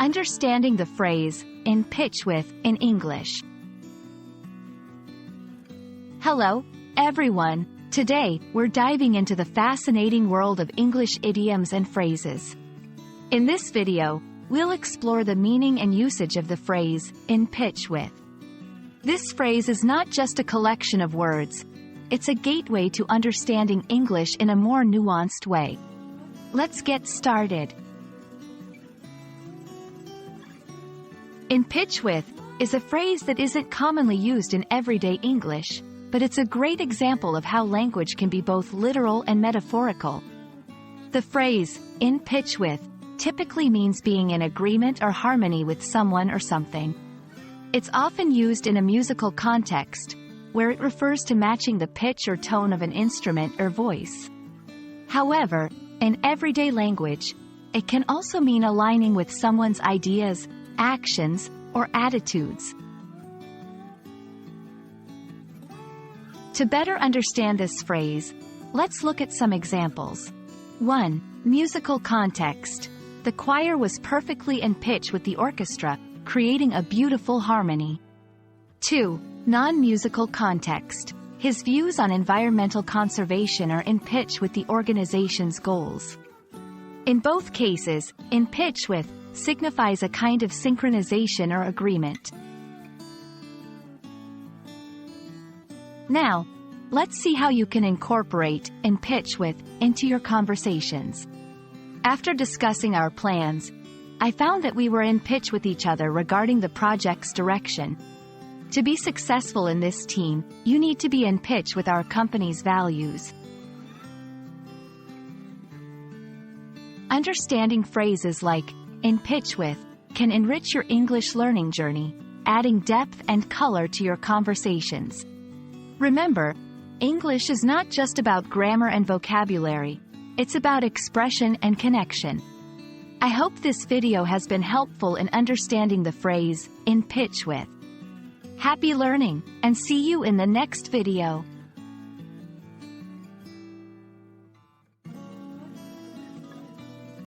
Understanding the phrase, in pitch with, in English. Hello, everyone. Today, we're diving into the fascinating world of English idioms and phrases. In this video, we'll explore the meaning and usage of the phrase, in pitch with. This phrase is not just a collection of words. It's a gateway to understanding English in a more nuanced way. Let's get started. In pitch with is a phrase that isn't commonly used in everyday English, but it's a great example of how language can be both literal and metaphorical. The phrase, in pitch with, typically means being in agreement or harmony with someone or something. It's often used in a musical context, where it refers to matching the pitch or tone of an instrument or voice. However, in everyday language, it can also mean aligning with someone's ideas, actions, or attitudes. To better understand this phrase, let's look at some examples. 1. Musical context. The choir was perfectly in pitch with the orchestra, creating a beautiful harmony. 2. Non-musical context. His views on environmental conservation are in pitch with the organization's goals. In both cases, in pitch with signifies a kind of synchronization or agreement. Now, let's see how you can incorporate in pitch with into your conversations. After discussing our plans, I found that we were in pitch with each other regarding the project's direction. To be successful in this team, you need to be in pitch with our company's values. Understanding phrases like in pitch with can enrich your English learning journey, adding depth and color to your conversations. Remember, English is not just about grammar and vocabulary, it's about expression and connection. I hope this video has been helpful in understanding the phrase, in pitch with. Happy learning, and see you in the next video.